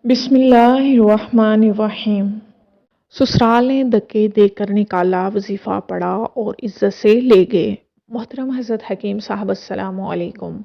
बिस्मिल्लाहिर्रहमानिर्रहीम। ससुराल ने धक्के देकर निकाला, वजीफा पढ़ा और इज्जत से ले गए। मोहतरम हज़रत हकीम साहब अस्सलामु अलैकुम।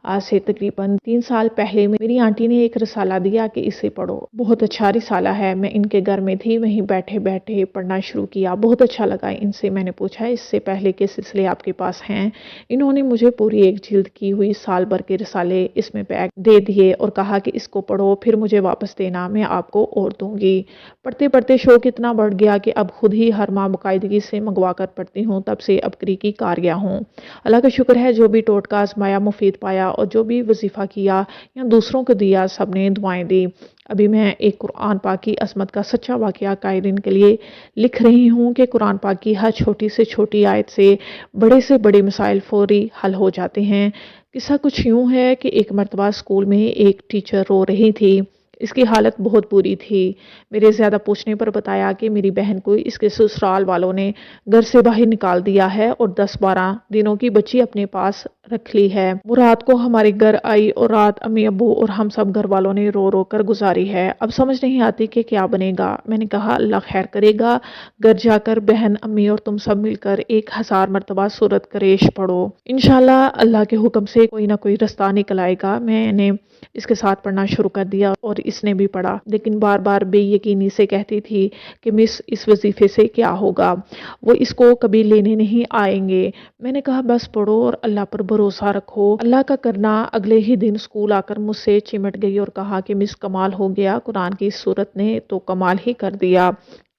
आज से तकरीबन 3 साल पहले मेरी आंटी ने एक रिसाला दिया कि इसे पढ़ो। बहुत अच्छा रिसाला है। मैं इनके घर में थी, वहीं बैठे बैठे पढ़ना शुरू किया। बहुत अच्छा लगा। इनसे मैंने पूछा, इससे पहले के सिलसिले आपके पास हैं? इन्होंने मुझे पूरी एक जिल्द की हुई साल भर के रिसाले इसमें पैक दे दिए और कहा कि इसको पढ़ो, फिर मुझे वापस देना, मैं आपको और दूंगी। पढ़ते पढ़ते शौक इतना बढ़ गया कि अब खुद ही हर माह बाकायदगी से मंगवा कर पढ़ती हूँ। तब से अब करी की कार गया हूँ। अल्लाह का शुक्र है, जो भी टोटका आजमाया मुफीद पाया और जो भी वजीफा किया या दूसरों को दिया, सब ने दुआएं दी। अभी मैं एक कुरान पाक की असमत का सच्चा वाकया कायरीन के लिए लिख रही हूँ कि कुरान पाक की हर छोटी से छोटी आयत से बड़े मसाइल फौरी हल हो जाते हैं। किस्सा कुछ यूँ है कि एक मरतबा स्कूल में एक टीचर रो रही थी। इसकी हालत बहुत बुरी थी। मेरे ज़्यादा पूछने पर बताया कि मेरी बहन को इसके ससुराल वालों ने घर से बाहर निकाल दिया है और 10-12 दिनों की बच्ची अपने पास रख ली है। वो रात को हमारे घर आई और रात अम्मी अब्बू और हम सब घर वालों ने रो रो कर गुजारी है। अब समझ नहीं आती कि क्या बनेगा। मैंने कहा, अल्लाह खैर करेगा। घर जाकर बहन, अम्मी और तुम सब मिलकर 1000 मरतबा सूरत करेश पढ़ो। इंशाल्लाह अल्लाह के हुक्म से कोई ना कोई रास्ता निकल आएगा। मैंने इसके साथ पढ़ना शुरू कर दिया और इसने भी पढ़ा, लेकिन बार बार बेयकीनी से कहती थी कि मिस, इस वजीफे से क्या होगा, वो इसको कभी लेने नहीं आएंगे। मैंने कहा, बस पढ़ो और अल्लाह पर भरोसा रखो। अल्लाह का करना, अगले ही दिन स्कूल आकर मुझसे चिमट गई और कहा कि मिस, कमाल हो गया, कुरान की इस सूरत ने तो कमाल ही कर दिया।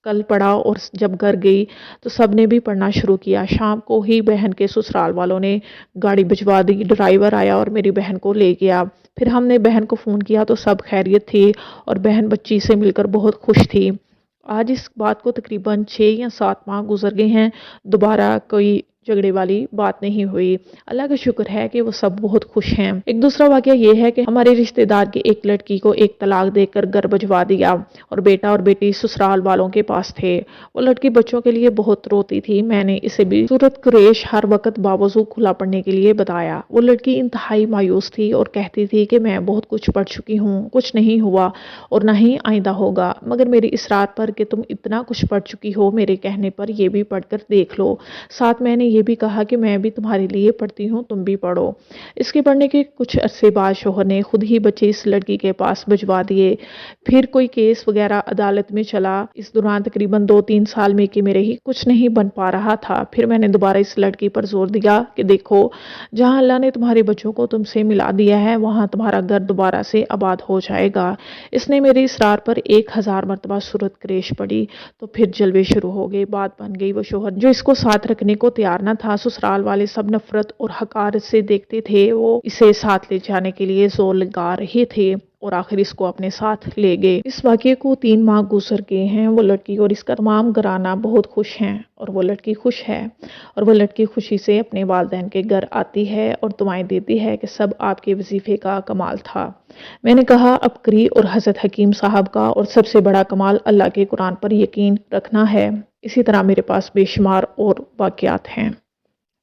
कल पढ़ा और जब घर गई तो सब ने भी पढ़ना शुरू किया। शाम को ही बहन के ससुराल वालों ने गाड़ी भिजवा दी। ड्राइवर आया और मेरी बहन को ले गया। फिर हमने बहन को फ़ोन किया तो सब खैरियत थी और बहन बच्ची से मिलकर बहुत खुश थी। आज इस बात को तकरीबन 6 या 7 माह गुजर गए हैं। दोबारा कोई झगड़े वाली बात नहीं हुई। अल्लाह का शुक्र है कि वो सब बहुत खुश हैं। एक दूसरा वाकया ये है कि हमारे रिश्तेदार की एक लड़की को एक तलाक देकर घर भिजवा दिया और बेटा और बेटी ससुराल वालों के पास थे। वो लड़की बच्चों के लिए बहुत रोती थी। मैंने इसे भी सूरत कुरैश हर वक्त बावजू खुला पढ़ने के लिए बताया। वो लड़की इंतहाई मायूस थी और कहती थी कि मैं बहुत कुछ पढ़ चुकी हूँ, कुछ नहीं हुआ और ना ही आइंदा होगा। मगर मेरी इसरार पर कि तुम इतना कुछ पढ़ चुकी हो, मेरे कहने पर ये भी पढ़कर देख लो। साथ मैंने ये भी कहा कि मैं भी तुम्हारे लिए पढ़ती हूँ, तुम भी पढ़ो। इसके पढ़ने के कुछ अरसे बाद शोहर ने खुद ही बच्चे इस लड़की के पास भिजवा दिए। फिर कोई केस वगैरह अदालत में चला। इस दौरान तकरीबन 2-3 साल में कि मेरे ही कुछ नहीं बन पा रहा था। फिर मैंने दोबारा इस लड़की पर जोर दिया कि देखो, जहाँ अल्लाह ने तुम्हारे बच्चों को तुमसे मिला दिया है, वहाँ तुम्हारा घर दोबारा से आबाद हो जाएगा। इसने मेरी इसरार पर 1000 मरतबा सूरत कुरैश पढ़ी तो फिर जलवे शुरू हो गए। बात बन गई। वो शोहर जो इसको साथ रखने को तैयार न था, ससुराल वाले सब नफरत और हकारत से देखते थे। वो इसे साथ ले जाने के लिए जोर लगा रहे थे और आखिर इसको अपने साथ ले गए। इस वाक़ये को 3 माह गुजर गए हैं। वो लड़की और इसका तमाम घराना बहुत खुश हैं और वो लड़की खुश है और वो लड़की खुशी से अपने वालिदैन के घर आती है और दुआएं देती है कि सब आपके वजीफे का कमाल था। मैंने कहा, अब करी और हज़रत हकीम साहब का और सबसे बड़ा कमाल अल्लाह के कुरान पर यकीन रखना है। इसी तरह मेरे पास बेशुमार और वाक़यात हैं।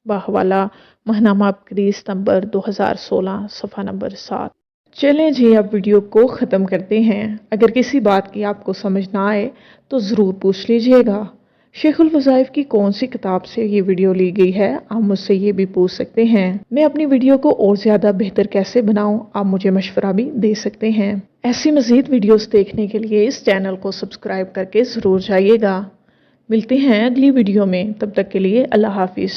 बाहवाला, महनामा बकरी, सितंबर 2016, सफ़ा नंबर 7। चलें जी, अब वीडियो को ख़त्म करते हैं। अगर किसी बात की आपको समझ ना आए तो ज़रूर पूछ लीजिएगा। शेखुल वज़ाइफ की कौन सी किताब से ये वीडियो ली गई है, आप मुझसे ये भी पूछ सकते हैं। मैं अपनी वीडियो को और ज़्यादा बेहतर कैसे बनाऊं, आप मुझे मशवरा भी दे सकते हैं। ऐसी मज़ीद वीडियोस देखने के लिए इस चैनल को सब्सक्राइब करके ज़रूर जाइएगा। मिलते हैं अगली वीडियो में, तब तक के लिए अल्लाह हाफिज़।